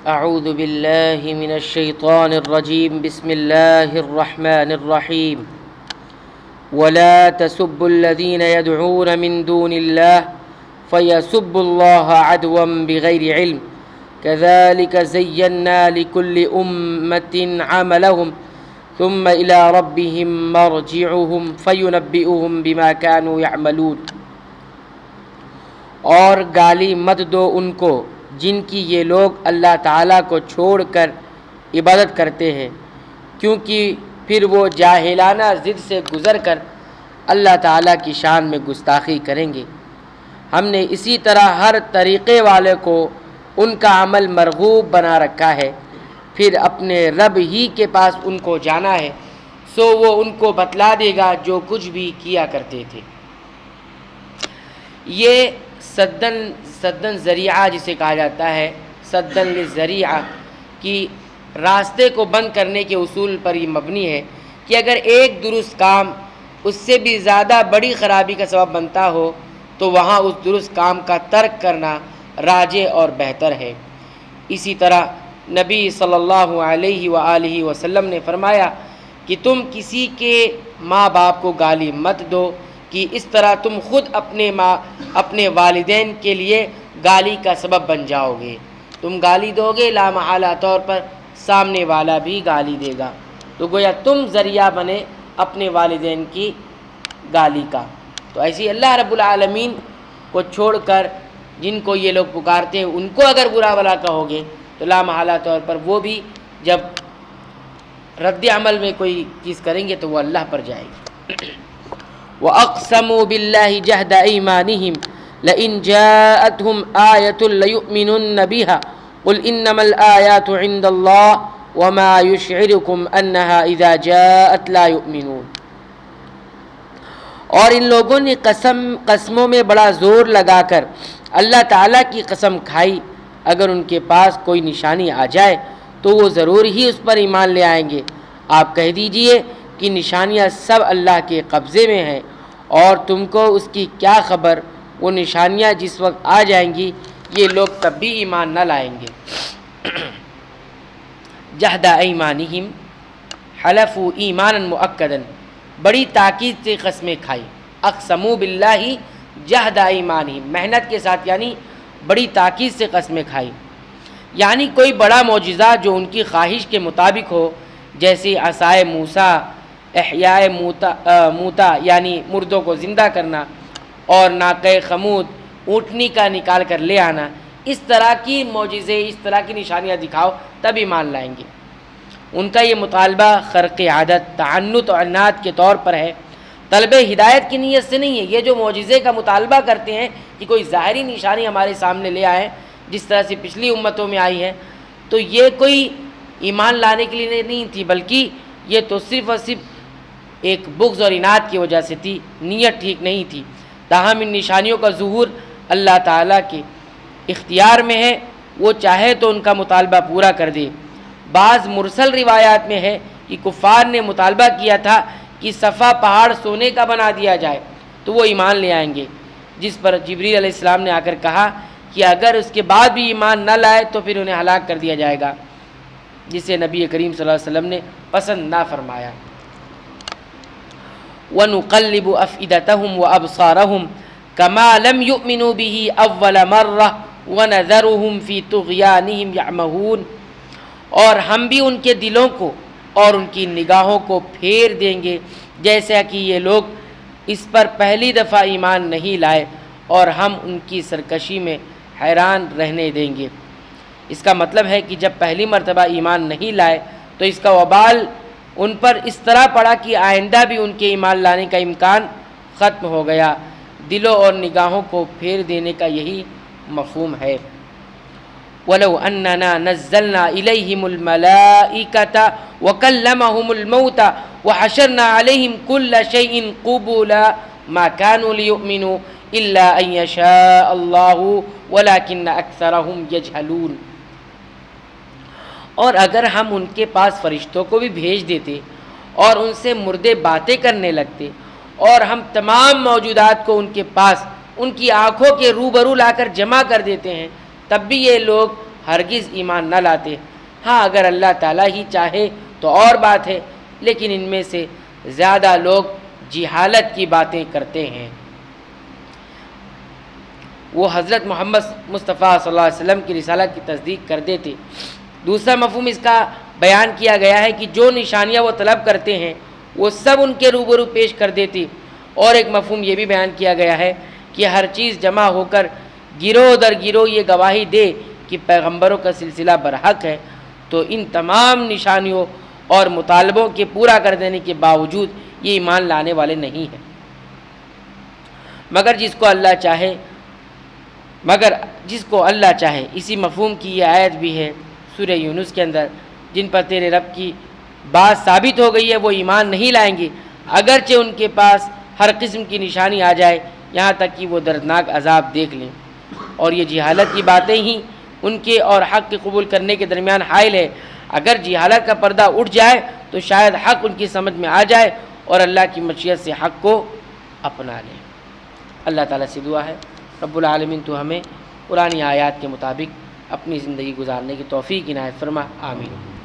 اعوذ باللہ من الشیطان الرجیم بسم اللہ الرحمن الرحیم ولا تسبوا الذین يدعون من دون اللہ فيسبوا اللہ عدوا بغیر علم كذلك زينا لكل أمة عملهم ثم إلى ربهم مرجعهم فينبئهم بما كانوا يعملون۔ اور گالی مت دو ان کو جن کی یہ لوگ اللہ تعالیٰ کو چھوڑ کر عبادت کرتے ہیں، کیونکہ پھر وہ جاہلانہ ضد سے گزر کر اللہ تعالیٰ کی شان میں گستاخی کریں گے۔ ہم نے اسی طرح ہر طریقے والے کو ان کا عمل مرغوب بنا رکھا ہے، پھر اپنے رب ہی کے پاس ان کو جانا ہے، سو وہ ان کو بتلا دے گا جو کچھ بھی کیا کرتے تھے۔ یہ سدن ذریعہ جسے کہا جاتا ہے، سدن للذریعہ کی راستے کو بند کرنے کے اصول پر یہ مبنی ہے کہ اگر ایک درست کام اس سے بھی زیادہ بڑی خرابی کا سبب بنتا ہو تو وہاں اس درست کام کا ترک کرنا راجح اور بہتر ہے۔ اسی طرح نبی صلی اللہ علیہ وآلہ وسلم نے فرمایا کہ تم کسی کے ماں باپ کو گالی مت دو کہ اس طرح تم خود اپنے والدین کے لیے گالی کا سبب بن جاؤ گے۔ تم گالی دو گے، لامحالہ طور پر سامنے والا بھی گالی دے گا، تو گویا تم ذریعہ بنے اپنے والدین کی گالی کا۔ تو ایسی اللہ رب العالمین کو چھوڑ کر جن کو یہ لوگ پکارتے ہیں ان کو اگر برا بھلا کہو گے تو لامحالہ طور پر وہ بھی جب رد عمل میں کوئی چیز کریں گے تو وہ اللہ پر جائے گی۔ وَأَقْسَمُوا بِاللَّهِ جَهْدَ أَيْمَانِهِمْ لَئِنْ جَاءَتْهُمْ آيَةٌ لَيُؤْمِنُنَّ بِهَا قُلْ إِنَّمَا الْآيَاتُ عِندَ اللَّهِ وَمَا يُشْعِرُكُمْ أَنَّهَا إِذَا جَاءَتْ لَا يُؤْمِنُونَ۔ اور ان لوگوں نے قسموں میں بڑا زور لگا کر اللہ تعالیٰ کی قسم کھائی، اگر ان کے پاس کوئی نشانی آ جائے تو وہ ضرور ہی اس پر ایمان لے آئیں گے۔ آپ کہہ دیجئے کہ نشانیاں سب اللہ کے قبضے میں ہیں، اور تم کو اس کی کیا خبر؟ وہ نشانیاں جس وقت آ جائیں گی یہ لوگ تب بھی ایمان نہ لائیں گے۔ جہد ایمانہم، حلفوا ایمانا مؤکدا، بڑی تاکید سے قسمیں کھائی۔ اقسموا باللہ جہد ایمانہم، محنت کے ساتھ، یعنی بڑی تاکید سے قسمیں کھائی، یعنی کوئی بڑا معجزہ جو ان کی خواہش کے مطابق ہو، جیسے عصائے موسیٰ، احیاء موتا یعنی مردوں کو زندہ کرنا، اور ناقہ خمود اونٹنی کا نکال کر لے آنا، اس طرح کی معجزے، اس طرح کی نشانیاں دکھاؤ تب ایمان لائیں گے۔ ان کا یہ مطالبہ خرق عادت، تعنت اور عناد کے طور پر ہے، طلب ہدایت کی نیت سے نہیں ہے۔ یہ جو معجزے کا مطالبہ کرتے ہیں کہ کوئی ظاہری نشانی ہمارے سامنے لے آئیں جس طرح سے پچھلی امتوں میں آئی ہے، تو یہ کوئی ایمان لانے کے لیے نہیں تھی، بلکہ یہ تو صرف اور صرف ایک بغض اور عناد کی وجہ سے تھی، نیت ٹھیک نہیں تھی۔ تاہم ان نشانیوں کا ظہور اللہ تعالیٰ کے اختیار میں ہے، وہ چاہے تو ان کا مطالبہ پورا کر دے۔ بعض مرسل روایات میں ہے کہ کفار نے مطالبہ کیا تھا کہ صفا پہاڑ سونے کا بنا دیا جائے تو وہ ایمان لے آئیں گے، جس پر جبریل علیہ السلام نے آ کر کہا کہ اگر اس کے بعد بھی ایمان نہ لائے تو پھر انہیں ہلاک کر دیا جائے گا، جسے نبی کریم صلی اللہ علیہ وسلم نے پسند نہ فرمایا۔ وَنُقَلِّبُ أَفْئِدَتَهُمْ وَأَبْصَارَهُمْ كَمَا لَمْ يُؤْمِنُوا بِهِ أَوَّلَ مَرَّةٍ وَنَذَرُهُمْ فِي طُغْيَانِهِمْ يَعْمَهُونَ، اور ہم بھی ان کے دلوں کو اور ان کی نگاہوں کو پھیر دیں گے جیسا کہ یہ لوگ اس پر پہلی دفعہ ایمان نہیں لائے، اور ہم ان کی سرکشی میں حیران رہنے دیں گے۔ اس کا مطلب ہے کہ جب پہلی مرتبہ ایمان نہیں لائے تو اس کا وبال ان پر اس طرح پڑا کہ آئندہ بھی ان کے ایمان لانے کا امکان ختم ہو گیا۔ دلوں اور نگاہوں کو پھیر دینے کا یہی مفہوم ہے۔ وَلَوْ أَنَّنَا نَزَّلْنَا إِلَيْهِمُ الْمَلَائِكَةَ وَكَلَّمَهُمُ الْمَوْتَى وَحَشَرْنَا عَلَيْهِمْ كُلَّ شَيْءٍ قُبُلًا مَا كَانُوا لِيُؤْمِنُوا إِلَّا أَن يَشَاءَ اللَّهُ وَلَكِنَّ أَكْثَرَهُمْ يَجْهَلُونَ۔ اور اگر ہم ان کے پاس فرشتوں کو بھی بھیج دیتے اور ان سے مردے باتیں کرنے لگتے، اور ہم تمام موجودات کو ان کے پاس ان کی آنکھوں کے روبرو لا کر جمع کر دیتے ہیں، تب بھی یہ لوگ ہرگز ایمان نہ لاتے۔ ہاں اگر اللہ تعالیٰ ہی چاہے تو اور بات ہے، لیکن ان میں سے زیادہ لوگ جہالت کی باتیں کرتے ہیں۔ وہ حضرت محمد مصطفیٰ صلی اللہ علیہ وسلم کی رسالت کی تصدیق کرتے تھے۔ دوسرا مفہوم اس کا بیان کیا گیا ہے کہ جو نشانیاں وہ طلب کرتے ہیں وہ سب ان کے روبرو پیش کر دیتی۔ اور ایک مفہوم یہ بھی بیان کیا گیا ہے کہ ہر چیز جمع ہو کر گروہ در گروہ یہ گواہی دے کہ پیغمبروں کا سلسلہ برحق ہے، تو ان تمام نشانیوں اور مطالبوں کے پورا کر دینے کے باوجود یہ ایمان لانے والے نہیں ہیں، مگر جس کو اللہ چاہے۔ اسی مفہوم کی یہ آیت بھی ہے سورہ یونس کے اندر، جن پر تیرے رب کی بات ثابت ہو گئی ہے وہ ایمان نہیں لائیں گے اگرچہ ان کے پاس ہر قسم کی نشانی آ جائے، یہاں تک کہ وہ دردناک عذاب دیکھ لیں۔ اور یہ جہالت کی باتیں ہی ان کے اور حق کے قبول کرنے کے درمیان حائل ہے۔ اگر جہالت کا پردہ اٹھ جائے تو شاید حق ان کی سمجھ میں آ جائے اور اللہ کی مشیت سے حق کو اپنا لیں۔ اللہ تعالیٰ سے دعا ہے رب العالمین تو ہمیں قرآن آیات کے مطابق اپنی زندگی گزارنے کی توفیق عنایت فرما، آمین۔